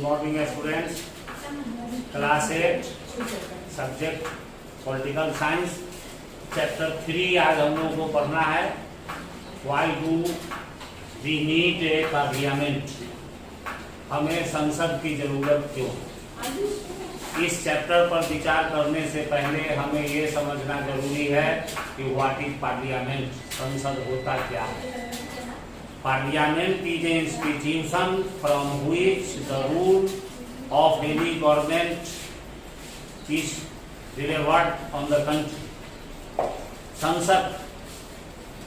Morning students, class 8 subject political science chapter 3 आज हम लोगों को पढ़ना है। Why do we need a parliament, हमें संसद की जरूरत क्यों। इस चैप्टर पर विचार करने से पहले हमें ये समझना जरूरी है कि व्हाट इज पार्लियामेंट, संसद होता क्या है। Parliament is an institution from which the rule of any government is delivered on the country. संसद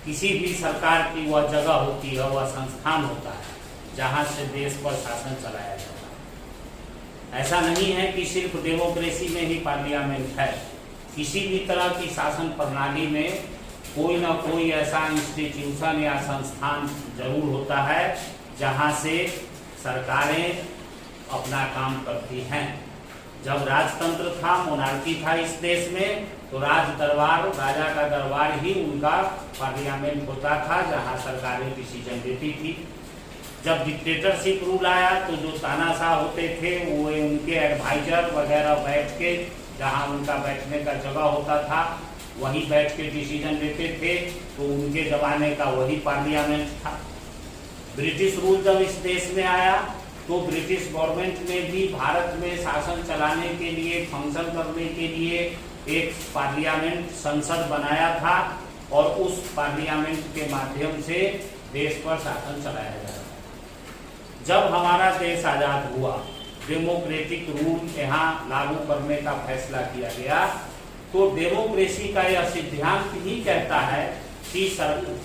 किसी भी सरकार की वह जगह होती है, वह संस्थान होता है जहां से देश पर शासन चलाया जाता है। ऐसा नहीं है कि सिर्फ डेमोक्रेसी में ही पार्लियामेंट है। किसी भी तरह की शासन प्रणाली में कोई ना कोई ऐसा इंस्टीट्यूशन या संस्थान जरूर होता है जहां से सरकारें अपना काम करती हैं। जब राजतंत्र था, मोनार्की था इस देश में, तो राज दरबार, राजा का दरबार ही उनका पार्लियामेंट होता था जहां सरकारें डिसीजन लेती थी। जब डिक्टेटरशिप रूल आया तो जो तानाशाह होते थे वो उनके एडवाइजर वगैरह बैठ के, जहां उनका बैठने का जगह होता था वहीं बैठ के डिसीजन लेते थे, तो उनके जमाने का वही पार्लियामेंट था। ब्रिटिश रूल जब इस देश में आया तो ब्रिटिश गवर्नमेंट ने भी भारत में शासन चलाने के लिए, फंक्शन करने के लिए एक पार्लियामेंट, संसद बनाया था और उस पार्लियामेंट के माध्यम से देश पर शासन चलाया जा रहा है। जब हमारा देश आजाद हुआ, डेमोक्रेटिक रूल यहाँ लागू करने का फैसला किया गया, तो डेमोक्रेसी का यह सिद्धांत ही कहता है कि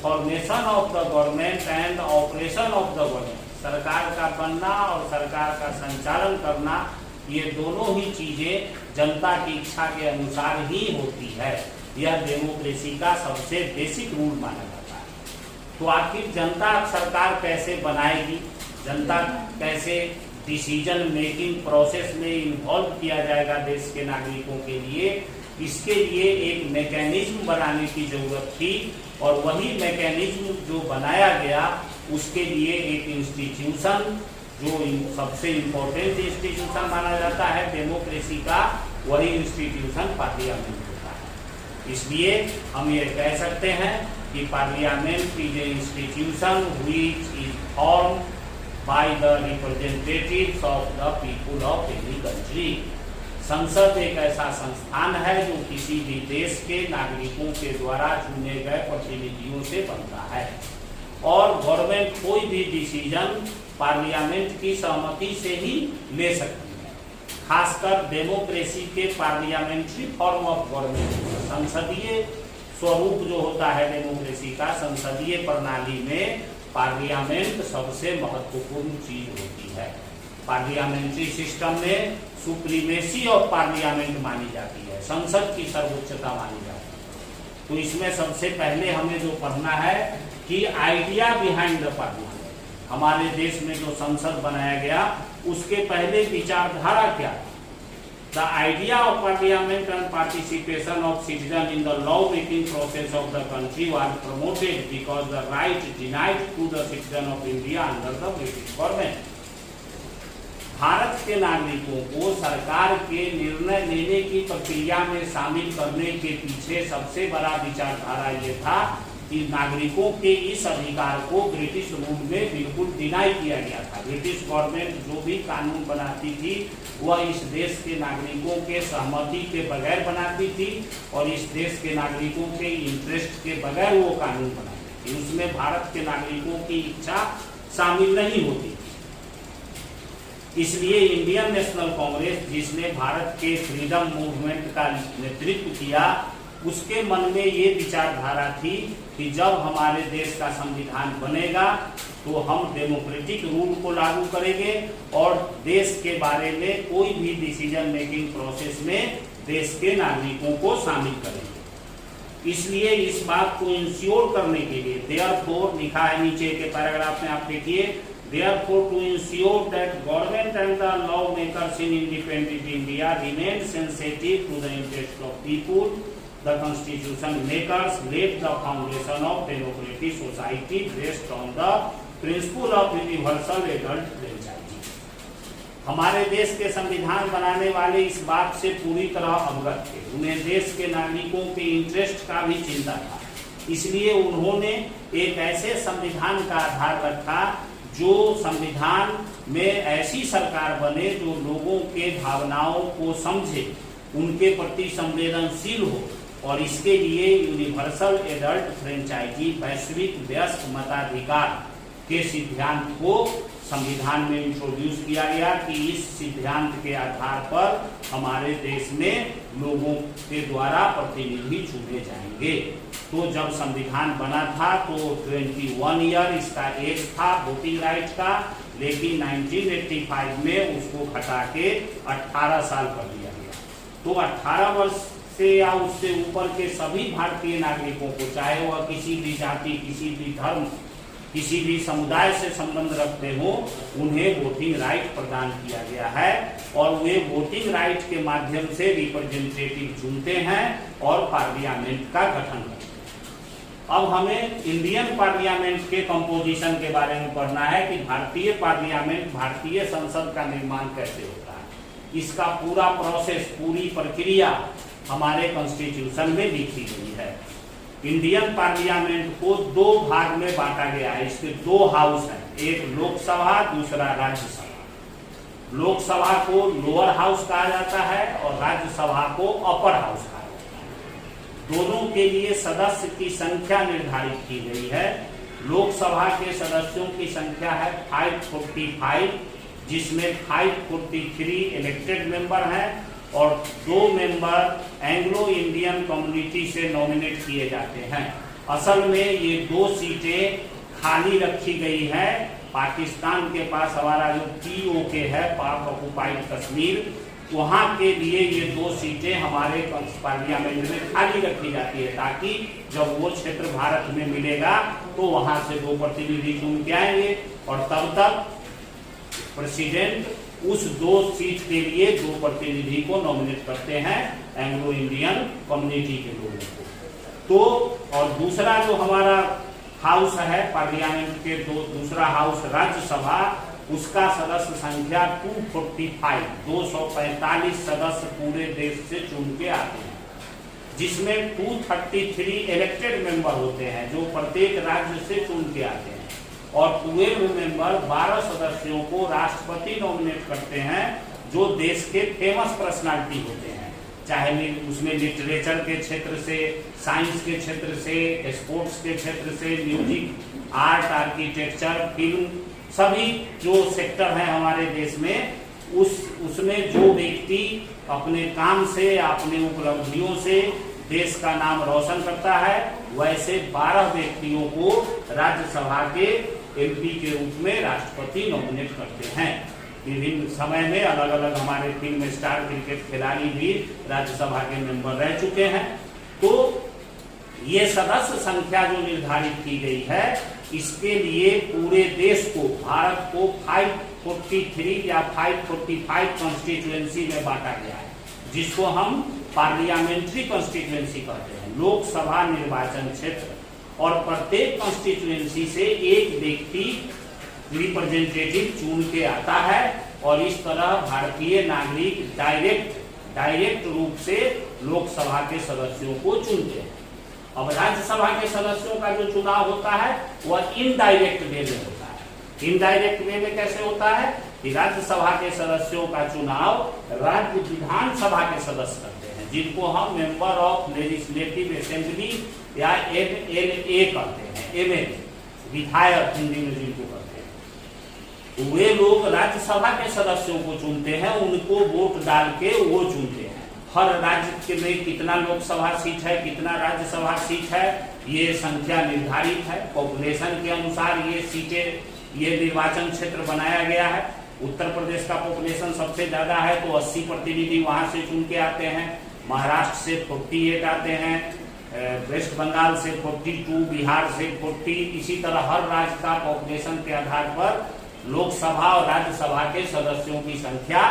formation of the government and operation of the government, सरकार का बनना और सरकार का संचालन करना, ये दोनों ही चीजें जनता की इच्छा के अनुसार ही होती है। यह डेमोक्रेसी का सबसे बेसिक रूल माना जाता है। तो आखिर जनता सरकार कैसे बनाएगी, जनता कैसे डिसीजन मेकिंग प्रोसेस में इन्वॉल्व किया जाएगा देश के नागरिकों के लिए, इसके लिए एक मैकेनिज्म बनाने की जरूरत थी। और वही मैकेनिज्म जो बनाया गया, उसके लिए एक इंस्टीट्यूशन, जो सबसे इम्पोर्टेंट इंस्टीट्यूशन माना जाता है डेमोक्रेसी का, वही इंस्टीट्यूशन पार्लियामेंट होता है। इसलिए हम ये कह सकते हैं कि parliament is a institution which is formed by the representatives of the people of any country. संसद एक ऐसा संस्थान है जो किसी भी देश के नागरिकों के द्वारा चुने गए प्रतिनिधियों से बनता है। और गवर्नमेंट कोई भी डिसीजन पार्लियामेंट की सहमति से ही ले सकती है। खासकर डेमोक्रेसी के पार्लियामेंट्री फॉर्म ऑफ गवर्नमेंट, संसदीय स्वरूप जो होता है डेमोक्रेसी का, संसदीय प्रणाली में पार्लियामेंट सबसे महत्वपूर्ण चीज होती है। पार्लियामेंट्री सिस्टम में सुप्रीमेसी ऑफ पार्लियामेंट मानी जाती है, संसद की सर्वोच्चता मानी जाती है। तो इसमें सबसे पहले हमें जो पढ़ना है कि आइडिया बिहाइंड द पार्लियामेंट, हमारे देश में जो संसद बनाया गया उसके पहले विचारधारा क्या। The idea of parliament and participation of citizen in the law making process of the country was promoted because the right denied to the citizen of India under the British government. Bharat के नागरिकों को सरकार के निर्णय लेने की प्रक्रिया में शामिल करने के पीछे सबसे बड़ा विचारधारा ये था कि नागरिकों के इस अधिकार को ब्रिटिश रूल में बिल्कुल डिनाई किया गया था। ब्रिटिश गवर्नमेंट जो भी कानून बनाती थी वह इस देश के नागरिकों के सहमति के बगैर बनाती थी और इस देश के नागरिकों के इंटरेस्ट के बगैर वो कानून बनाती थी। उसमें भारत के नागरिकों की इच्छा शामिल नहीं होती। इसलिए इंडियन नेशनल कांग्रेस, जिसने भारत के फ्रीडम मूवमेंट का नेतृत्व किया, उसके मन में ये विचारधारा थी कि जब हमारे देश का संविधान बनेगा तो हम डेमोक्रेटिक रूल को लागू करेंगे और देश के बारे में कोई भी डिसीजन मेकिंग प्रोसेस में देश के नागरिकों को शामिल करेंगे। इसलिए इस बात को इंश्योर करने के लिए, देयरफॉर लिखा है नीचे के पैराग्राफ में, आप देखिए, therefore to ensure that government and the lawmakers in independent India remain sensitive to the interest of people, the constitution makers laid the foundation of democratic society based on the principle of universal adult franchise। हमारे देश के संविधान बनाने वाले इस बात से पूरी तरह अवगत थे। उन्हें देश के नागरिकों के इंटरेस्ट का भी चिंता था, इसलिए उन्होंने एक ऐसे संविधान का आधार रखा जो संविधान में ऐसी सरकार बने जो लोगों के भावनाओं को समझे, उनके प्रति संवेदनशील हो, और इसके लिए यूनिवर्सल एडल्ट फ्रेंचाइजी वैश्विक व्यस्क मताधिकार के सिद्धांत को संविधान में इंट्रोड्यूस किया गया कि इस सिद्धांत के आधार पर हमारे देश में लोगों के द्वारा प्रतिनिधि चुने जाएंगे। तो जब संविधान बना था तो 21 ईयर इसका एज था वोटिंग राइट का, लेकिन 1985 में उसको घटा के 18 साल कर दिया गया। तो 18 वर्ष से या उससे ऊपर के सभी भारतीय नागरिकों को, चाहे वह किसी भी जाति, किसी भी धर्म, किसी भी समुदाय से संबंध रखते हो, उन्हें वोटिंग राइट प्रदान किया गया है और वे वोटिंग राइट के माध्यम से रिप्रेजेंटेटिव चुनते हैं और पार्लियामेंट का गठन करते हैं। अब हमें इंडियन पार्लियामेंट के कंपोजिशन के बारे में पढ़ना है कि भारतीय पार्लियामेंट, भारतीय संसद का निर्माण कैसे होता है। इसका पूरा प्रोसेस, पूरी प्रक्रिया हमारे कॉन्स्टिट्यूशन में लिखी गई है। इंडियन पार्लियामेंट को दो भाग में बांटा गया है। इसके दो हाउस हैं, एक लोकसभा, दूसरा राज्यसभा। लोकसभा को लोअर हाउस कहा जाता है और राज्यसभा को अपर हाउस कहा जाता है। दोनों के लिए सदस्य की संख्या निर्धारित की गई है। लोकसभा के सदस्यों की संख्या है 545, जिसमें 543 इलेक्टेड मेंबर हैं और 2 मेंबर एंग्लो इंडियन कम्युनिटी से नॉमिनेट किए जाते हैं। असल में ये 2 सीटें खाली रखी गई है। पाकिस्तान के पास हमारा जो POK है, पाक ऑक्युपाइड कश्मीर, वहां के लिए ये 2 सीटें हमारे पार्लियामेंट में खाली रखी जाती है, ताकि जब वो क्षेत्र भारत में मिलेगा तो वहां से 2 प्रतिनिधि चुन के आएंगे और तब तक प्रेसिडेंट उस 2 सीट के लिए 2 प्रतिनिधि को नॉमिनेट करते हैं एंग्लो इंडियन कम्युनिटी के लोगों को। तो और दूसरा जो हमारा हाउस है पार्लियामेंट के, दूसरा हाउस राज्यसभा, उसका सदस्य संख्या 245, 245 सदस्य पूरे देश से चुन के आते हैं, जिसमें 233 इलेक्टेड मेंबर होते हैं जो प्रत्येक राज्य से चुन के आते हैं, और 12 मेंबर 12 सदस्यों को राष्ट्रपति नॉमिनेट करते हैं जो देश के फेमस पर्सनालिटी होते हैं, चाहे उसमें लिटरेचर के क्षेत्र से, साइंस के क्षेत्र से, स्पोर्ट्स के क्षेत्र से, म्यूजिक, आर्ट, आर्किटेक्चर, फिल्म, सभी जो सेक्टर हैं हमारे देश में, उसमें जो व्यक्ति अपने काम से, अपने उपलब्धियों से देश का नाम रोशन करता है, वैसे 12 व्यक्तियों को राज्यसभा के MP के रूप में राष्ट्रपति नॉमिनेट करते हैं। विभिन्न समय में अलग अलग हमारे फिल्म स्टार, क्रिकेट खिलाड़ी भी राज्यसभा के मेंबर रह चुके हैं। तो ये सदस्य संख्या जो निर्धारित की गई है, इसके लिए पूरे देश को, भारत को 543 या 545 कॉन्स्टिट्यूएंसी में बांटा गया है, जिसको हम पार्लियामेंट्री कॉन्स्टिट्यूएंसी कहते हैं, लोकसभा निर्वाचन क्षेत्र। और प्रत्येक कॉन्स्टिट्यूएंसी से एक व्यक्ति रिप्रेजेंटेटिव चुन के आता है और इस तरह भारतीय नागरिक डायरेक्ट रूप से लोकसभा के सदस्यों को चुनते हैं। अब राज्यसभा के सदस्यों का जो चुनाव होता है वह इनडायरेक्ट वे में होता है। इनडायरेक्ट वे में कैसे होता है कि राज्यसभा के सदस्यों का चुनाव राज्य विधानसभा के सदस्य करते हैं, जिनको हम मेंबर ऑफ लेजिस्लेटिव असेंबली या MLA कहते हैं, MLA विधायक हिंदी में जिनको कहते हैं। वे लोग राज्यसभा के सदस्यों को चुनते हैं, उनको वोट डाल के वो चुनते हैं। हर राज्य में कितना लोकसभा सीट है, कितना राज्यसभा सीट है, ये संख्या निर्धारित है। पॉपुलेशन के अनुसार ये सीटें, ये निर्वाचन क्षेत्र बनाया गया है। उत्तर प्रदेश का पॉपुलेशन सबसे ज्यादा है तो 80 प्रतिनिधि वहां से चुन के आते हैं। महाराष्ट्र से 48 आते हैं, वेस्ट बंगाल से 42, बिहार से 40, इसी तरह हर राज्य का पॉपुलेशन के आधार पर लोकसभा और राज्यसभा के सदस्यों की संख्या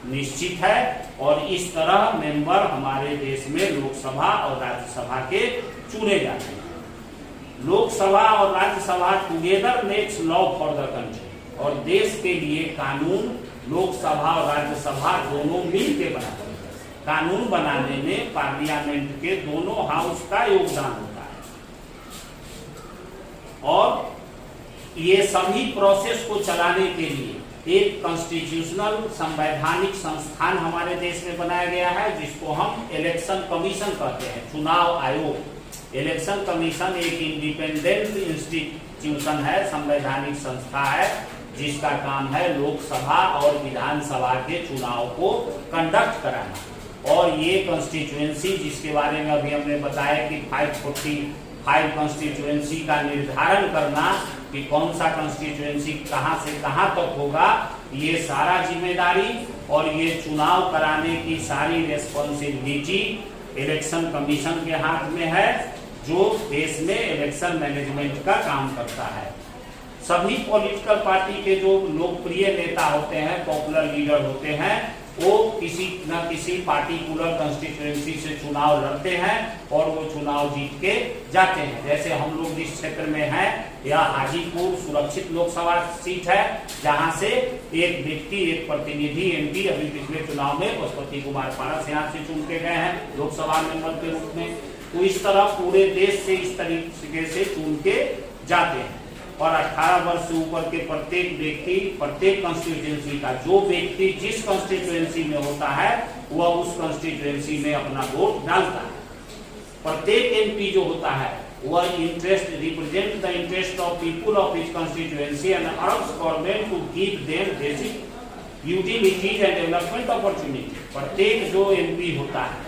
निश्चित है। और इस तरह मेंबर हमारे देश में लोकसभा और राज्यसभा के चुने जाते हैं। लोकसभा और Rajya Sabha together makes law for the country. और देश के लिए कानून लोकसभा और राज्यसभा दोनों मिलकर बनाते हैं। कानून बनाने में पार्लियामेंट के दोनों हाउस का योगदान होता है और ये सभी प्रोसेस को चलाने के लिए एक कॉन्स्टिट्यूशनल संवैधानिक संस्थान हमारे देश में बनाया गया है, जिसको हम इलेक्शन कमीशन कहते हैं, चुनाव आयोग। इलेक्शन कमीशन एक इंडिपेंडेंट इंस्टीट्यूशन है, संवैधानिक संस्था है, जिसका काम है लोकसभा और विधानसभा के चुनाव को कंडक्ट कराना। और ये कॉन्स्टिट्यूएंसी जिसके बारे में अभी हमने बताया कि 545 कॉन्स्टिट्यूएंसी का निर्धारण करना कि कौन सा कॉन्स्टिट्यूएंसी कहां से कहां तक होगा, ये सारा जिम्मेदारी और ये चुनाव कराने की सारी रेस्पॉन्सिबिलिटी इलेक्शन कमीशन के हाथ में है, जो देश में इलेक्शन मैनेजमेंट का काम करता है। सभी पॉलिटिकल पार्टी के जो लोकप्रिय नेता होते हैं, पॉपुलर लीडर होते हैं, वो किसी न किसी पार्टिकुलर कंस्टिट्यूएंसी से चुनाव लड़ते हैं और वो चुनाव जीत के जाते हैं। जैसे हम लोग जिस क्षेत्र में हैं, यह हाजीपुर सुरक्षित लोकसभा सीट है, जहां से एक व्यक्ति, एक प्रतिनिधि एमपी अभी पिछले चुनाव में पशुपति कुमार पारस यहाँ से चुन के गए हैं लोकसभा मेंबर के रूप में। तो इस तरह पूरे देश से इस तरीके से चुन के जाते हैं और 18 वर्ष से ऊपर के प्रत्येक व्यक्ति, प्रत्येक कॉन्स्टिट्यूएंसी का जो व्यक्ति जिस कॉन्स्टिट्यूएंसी में होता है वह उस कॉन्स्टिट्यूएंसी में अपना वोट डालता है। प्रत्येक एमपी जो होता है वह interest represent the interest of people of his constituency and urges government to give them basic utilities and development opportunity. प्रत्येक जो एमपी होता है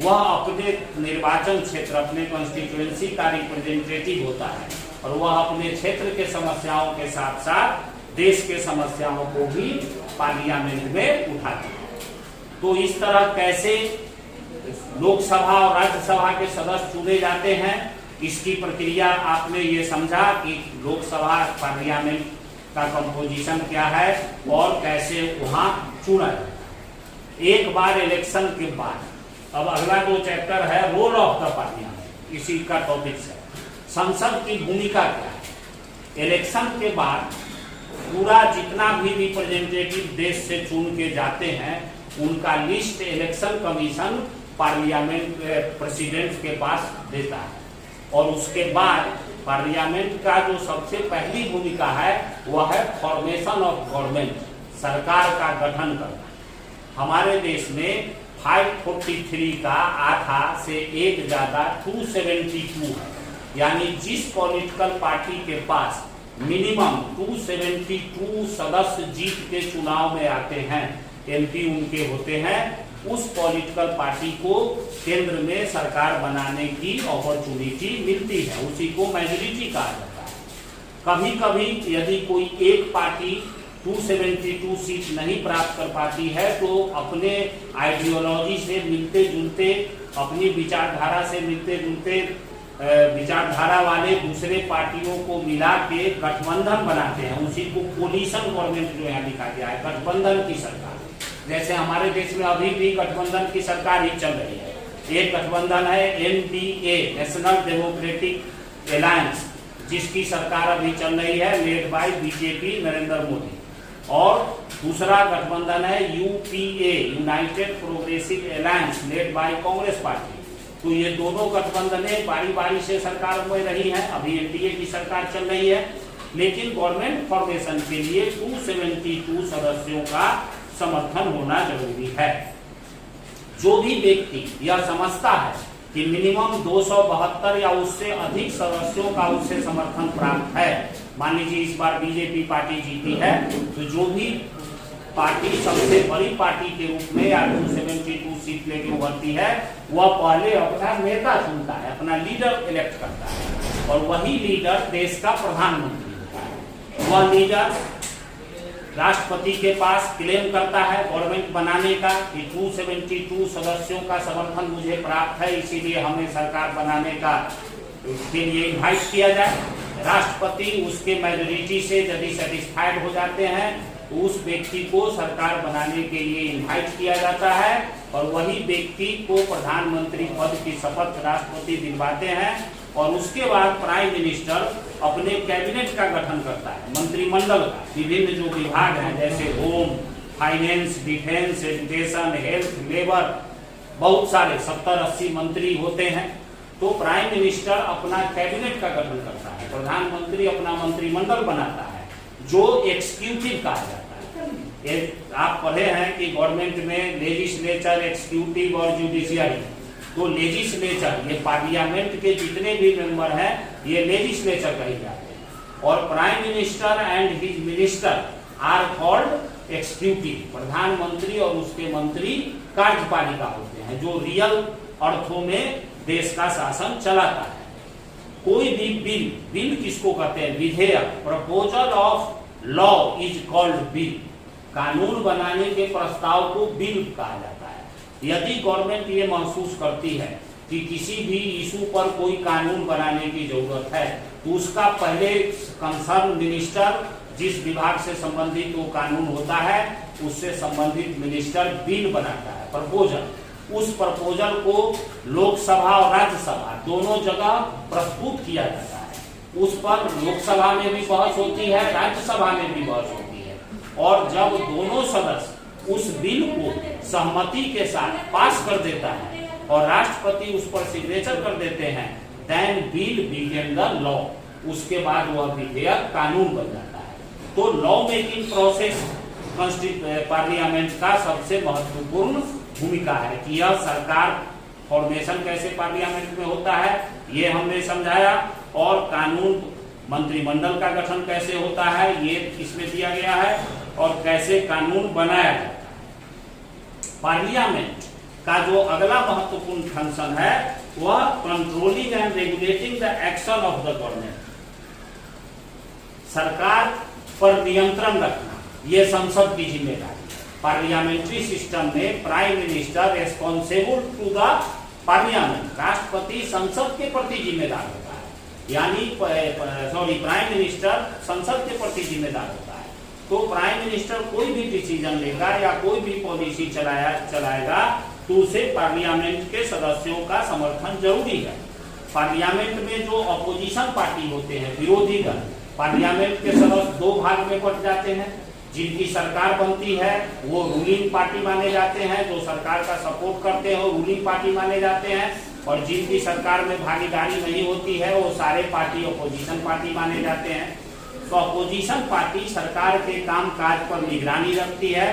वह अपने निर्वाचन क्षेत्र, अपने कॉन्स्टिट्यूएंसी का रिप्रेजेंटेटिव होता है और वह अपने क्षेत्र के समस्याओं के साथ साथ देश के समस्याओं को भी पार्लियामेंट में उठाते हैं। तो इस तरह कैसे लोकसभा और राज्यसभा के सदस्य चुने जाते हैं, इसकी प्रक्रिया आपने ये समझा कि लोकसभा पार्लियामेंट का कंपोजिशन क्या है और कैसे वहां चुना जाता है। एक बार इलेक्शन के बाद अब अगला जो चैप्टर है रोल ऑफ द पार्लियामेंट, इसी का टॉपिक है संसद की भूमिका क्या है। इलेक्शन के बाद पूरा जितना भी रिप्रेजेंटेटिव देश से चुन के जाते हैं उनका list election commission parliament president के पास देता है और उसके बाद पार्लियामेंट का जो सबसे पहली भूमिका है वह है फॉर्मेशन ऑफ गवर्नमेंट, सरकार का गठन करना। हमारे देश में 543 का आधा से एक ज्यादा 272 है, यानी जिस पॉलिटिकल पार्टी के पास मिनिमम 272 सदस्य जीत के चुनाव में आते हैं, एमपी उनके होते हैं, उस पॉलिटिकल पार्टी को केंद्र में सरकार बनाने की अपॉर्चुनिटी मिलती है, उसी को मेजॉरिटी कहा जाता है। कभी कभी यदि कोई एक पार्टी 272 सीट नहीं प्राप्त कर पाती है तो अपने आइडियोलॉजी से मिलते जुलते, अपनी विचारधारा से मिलते जुलते विचारधारा वाले दूसरे पार्टियों को मिला के गठबंधन बनाते हैं, उसी को कोलिशन गवर्नमेंट जो यहाँ लिखा गया है, गठबंधन की सरकार। जैसे हमारे देश में अभी भी गठबंधन की सरकार ही चल रही है। एक गठबंधन है एनडीए, नेशनल डेमोक्रेटिक अलायंस, जिसकी सरकार अभी चल रही है led by BJP Narendra Modi, और दूसरा गठबंधन है UPA, United progressive alliance, led by Congress party. तो ये दोनों गठबंधनें बारी बारी से सरकार में रही है, अभी एनडीए की सरकार चल रही है, लेकिन गवर्नमेंट फॉर्मेशन के लिए 272 सदस्यों का समर्थन होना जरूरी है। जो भी व्यक्ति यह समझता है कि मिनिमम 272 या उससे अधिक सदस्यों का उससे समर्थन प्राप्त है, मान लीजिए इस बार बीजेपी पार्टी जीती है, तो जो भी पार्टी सबसे बड़ी पार्टी के रूप में या 272 सीट लेके उभरती है, वह पहले अपना नेता चुनता है, अपना लीडर इलेक्ट करता है और वही लीडर देश का प्रधानमंत्री होता है। वह लीडर राष्ट्रपति के पास क्लेम करता है गवर्नमेंट बनाने का कि 272 सदस्यों का समर्थन मुझे प्राप्त है, इसीलिए हमें सरकार बनाने का के लिए इन्वाइट किया जाए। राष्ट्रपति उसके मेजोरिटी से यदि सेटिस्फाइड हो जाते हैं तो उस व्यक्ति को सरकार बनाने के लिए इन्वाइट किया जाता है और वही व्यक्ति को प्रधानमंत्री पद की शपथ राष्ट्रपति दिलवाते हैं और उसके बाद प्राइम मिनिस्टर अपने कैबिनेट का गठन करता है, मंत्रिमंडल का। विभिन्न जो विभाग हैं जैसे home, finance, defence, education, health, labour, बहुत सारे 70-80 मंत्री होते हैं। तो प्राइम मिनिस्टर अपना कैबिनेट का गठन करता है, प्रधानमंत्री अपना मंत्रिमंडल बनाता है जो एक्सिक्यूटिव कहा जाता है। आप पढ़े हैं कि गवर्नमेंट में लेजिस्लेचर, एक्सिक्यूटिव और जुडिशियरी। तो लेजिस्लेचर ये पार्लियामेंट के जितने भी मेंबर हैं ये लेजिस्लेचर कहे जाते हैं, और prime minister and his minister are called executive. प्रधानमंत्री और उसके मंत्री कार्यपालिका होते हैं जो रियल अर्थों में देश का शासन चलाता है। कोई भी बिल किसको कहते हैं? विधेयक। Proposal of law is called bill. कानून बनाने के प्रस्ताव को बिल कहा जाता है। यदि गवर्नमेंट ये महसूस करती है कि किसी भी इशू पर कोई कानून बनाने की जरूरत है तो उसका पहले कंसर्न मिनिस्टर, जिस विभाग से संबंधित वो कानून होता है, उससे संबंधित मिनिस्टर बिल बनाता है, प्रपोजल। उस प्रपोजल को लोकसभा और राज्यसभा दोनों जगह प्रस्तुत किया जाता है। उस पर लोकसभा में भी बहस होती है, राज्यसभा में भी बहस होती है, और जब दोनों सदस्य उस बिल को सहमति के साथ पास कर देता है और राष्ट्रपति उस पर सिग्नेचर कर देते हैं, then bill became the law. उसके बाद वह विधेयक कानून बन जाता है। तो लॉ मेकिंग प्रोसेस पार्लियामेंट का सबसे महत्वपूर्ण भूमिका है कि यह सरकार फॉर्मेशन कैसे पार्लियामेंट में होता है ये हमने समझाया, और कानून मंत्रिमंडल का गठन कैसे होता है ये इसमें दिया गया है, और कैसे कानून बनाया जाता है। पार्लियामेंट का जो अगला महत्वपूर्ण फंक्शन है वह controlling and regulating the action of the government. सरकार पर नियंत्रण रखना ये संसद की जिम्मेदारी। पार्लियामेंट्री सिस्टम में prime minister responsible to the parliament. राष्ट्रपति संसद के प्रति जिम्मेदार होता है, यानी प्राइम मिनिस्टर संसद के प्रति जिम्मेदार होता है। तो प्राइम मिनिस्टर कोई भी डिसीजन लेगा या कोई भी पॉलिसी चलाएगा तो उसे पार्लियामेंट के सदस्यों का समर्थन जरूरी है। पार्लियामेंट में जो अपोजिशन पार्टी होते हैं, विरोधी दल, पार्लियामेंट के सदस्य दो भाग में बट जाते हैं। जिनकी सरकार बनती है वो रूलिंग पार्टी माने जाते हैं, जो सरकार का सपोर्ट करते हैं वो रूलिंग पार्टी माने जाते हैं, और जिनकी सरकार में भागीदारी नहीं होती है वो सारे पार्टी अपोजिशन पार्टी माने जाते हैं। तो अपोजिशन पार्टी सरकार के काम काज पर निगरानी रखती है,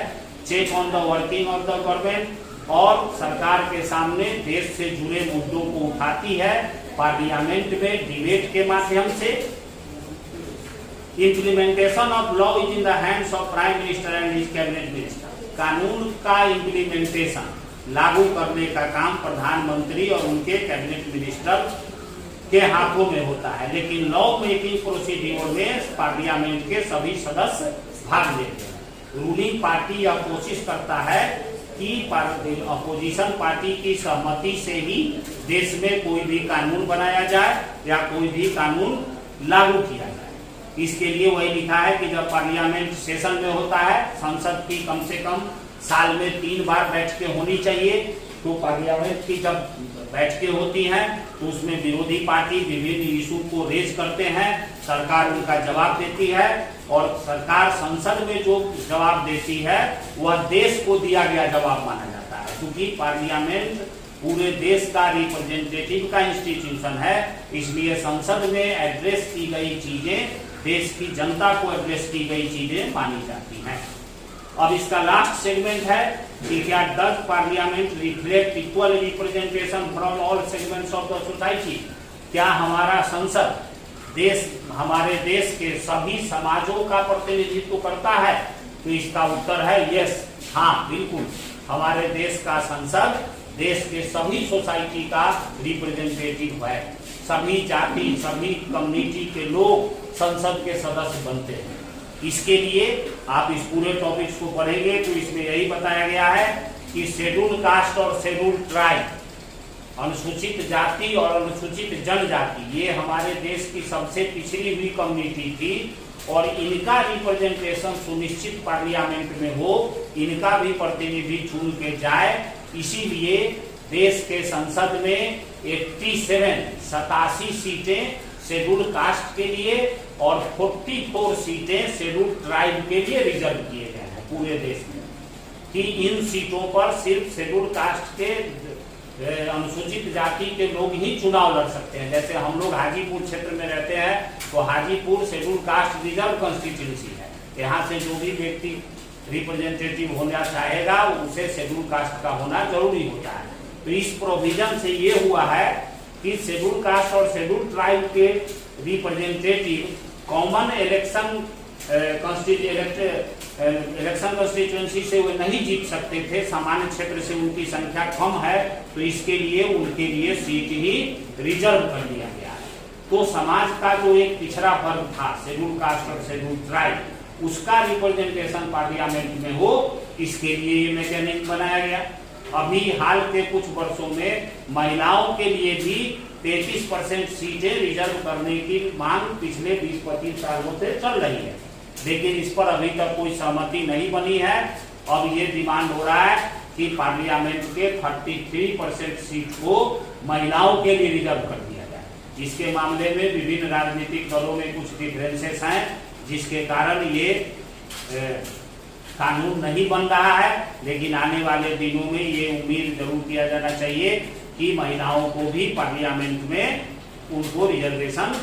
check on the working of the government, और सरकार के सामने देश से जुड़े मुद्दों को उठाती है पार्लियामेंट में डिबेट के माध्यम से। Implementation of law is in the hands of prime minister and his cabinet minister. कानून का इम्प्लीमेंटेशन, लागू करने का काम प्रधानमंत्री और उनके कैबिनेट मिनिस्टर के हाथों में होता है, लेकिन लॉ मेकिंग प्रोसीड्यूर में पार्लियामेंट के सभी सदस्य भाग लेते हैं। रूलिंग पार्टी यह कोशिश करता है कि अपोजिशन पार्टी की सहमति से ही देश में कोई भी कानून बनाया जाए या कोई भी कानून लागू किया जाए। इसके लिए वही लिखा है कि जब पार्लियामेंट सेशन में होता है, संसद की कम से कम साल में 3 बार बैठकें होनी चाहिए। तो पार्लियामेंट की जब बैठकें होती हैं तो उसमें विरोधी पार्टी विभिन्न इशू को रेज करते हैं, सरकार उनका जवाब देती है, और सरकार संसद में जो जवाब देती है वह देश को दिया गया जवाब माना जाता है, क्योंकि पार्लियामेंट पूरे देश का रिप्रेजेंटेटिव का इंस्टीट्यूशन है। इसलिए संसद में एड्रेस की गई चीजें, देश की जनता को एड्रेस की गई चीजें मानी जाती हैं। अब इसका लास्ट सेगमेंट है कि क्या does parliament reflect equal representation from all segments of the society. क्या हमारा संसद हमारे देश के सभी समाजों का प्रतिनिधित्व करता है? तो इसका उत्तर है यस, हाँ बिल्कुल। हमारे देश का संसद देश के सभी सोसाइटी का रिप्रेजेंटेटिव है। सभी जाति, सभी कम्युनिटी के लोग संसद के सदस्य बनते हैं। इसके लिए आप इस पूरे टॉपिक्स को पढ़ेंगे तो इसमें यही बताया गया है कि शेड्यूल कास्ट और शेड्यूल ट्राइब, अनुसूचित जाति और अनुसूचित जनजाति, ये हमारे देश की सबसे पिछड़ी हुई कम्युनिटी थी, और इनका रिप्रेजेंटेशन सुनिश्चित पार्लियामेंट में हो, इनका भी प्रतिनिधि चुन के जाए। इसीलिए देश के संसद में 87 सीटें शेड्यूल कास्ट के लिए और 44 सीटें शेड्यूल ट्राइब के लिए रिजर्व किए गए हैं पूरे देश में, कि इन सीटों पर सिर्फ शेड्यूल कास्ट के अनुसूचित जाति के लोग ही चुनाव लड़ सकते हैं। जैसे हम लोग हाजीपुर क्षेत्र में रहते हैं तो Hajipur schedule caste reserve constituency है, यहाँ से जो भी व्यक्ति रिप्रेजेंटेटिव होना चाहेगा उसे शेड्यूल कास्ट का होना जरूरी होता है। तो इस प्रोविजन से ये हुआ है कि शेड्यूल कास्ट और शेड्यूल ट्राइब के रिप्रेजेंटेटिव कॉमन इलेक्शन कॉन्स्टिट्यूंसी से वे नहीं जीत सकते थे, सामान्य क्षेत्र से उनकी संख्या कम है, तो इसके लिए उनके लिए सीट ही रिजर्व कर दिया गया है। तो समाज का जो एक पिछड़ा वर्ग था शेड्यूल कास्ट और शेड्यूल ट्राइब, उसका रिप्रेजेंटेशन पार्लियामेंट में हो, इसके लिए ये मैकेनिज्म बनाया गया। अभी हाल के कुछ वर्षों में महिलाओं के लिए भी 33% सीटें रिजर्व करने की मांग पिछले 20-25 सालों से चल रही है, लेकिन इस पर अभी तक कोई सहमति नहीं बनी है। अब ये डिमांड हो रहा है कि पार्लियामेंट के 33% सीट को महिलाओं के लिए रिजर्व कर दिया जाए। इसके मामले में विभिन्न राजनीतिक दलों में कुछ डिफरेंसेस हैं, जिसके कारण ये कानून नहीं बन रहा है, लेकिन आने वाले दिनों में ये उम्मीद जरूर किया जाना चाहिए कि महिलाओं को भी पार्लियामेंट में उनको रिजर्वेशन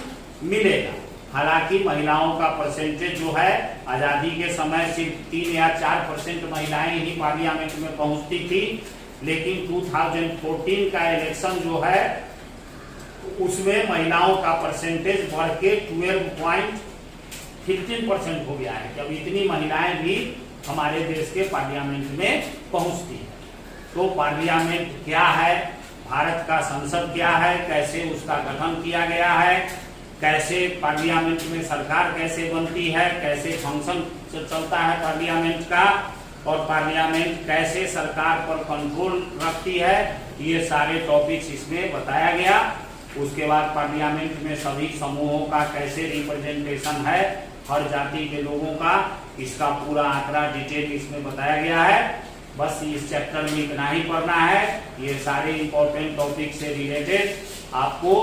मिलेगा। हालांकि महिलाओं का परसेंटेज जो है आजादी के समय सिर्फ 3 या 4% महिलाएं ही पार्लियामेंट में पहुंचती थी, लेकिन 2014 का इलेक्शन जो है उसमें महिलाओं का परसेंटेज बढ़ के 12.15% हो गया है। जब इतनी महिलाएं भी हमारे देश के पार्लियामेंट में पहुंचती है। तो पार्लियामेंट क्या है, भारत का संसद क्या है, कैसे उसका गठन किया गया है, कैसे पार्लियामेंट में सरकार कैसे बनती है, कैसे फंक्शन चलता है पार्लियामेंट का, और पार्लियामेंट कैसे सरकार पर कंट्रोल रखती है, ये सारे टॉपिक्स इसमें बताया गया। उसके बाद पार्लियामेंट में सभी समूहों का कैसे रिप्रेजेंटेशन है, हर जाति के लोगों का, इसका पूरा आंकड़ा डिटेल इसमें बताया गया है। बस इस चैप्टर में इतना ही पढ़ना है। ये सारे इंपॉर्टेंट टॉपिक से रिलेटेड आपको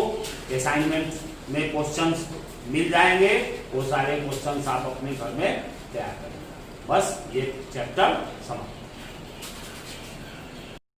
असाइनमेंट में क्वेश्चंस मिल जाएंगे, वो सारे क्वेश्चंस आप अपने घर में तैयार करेंगे। बस ये चैप्टर समाप्त।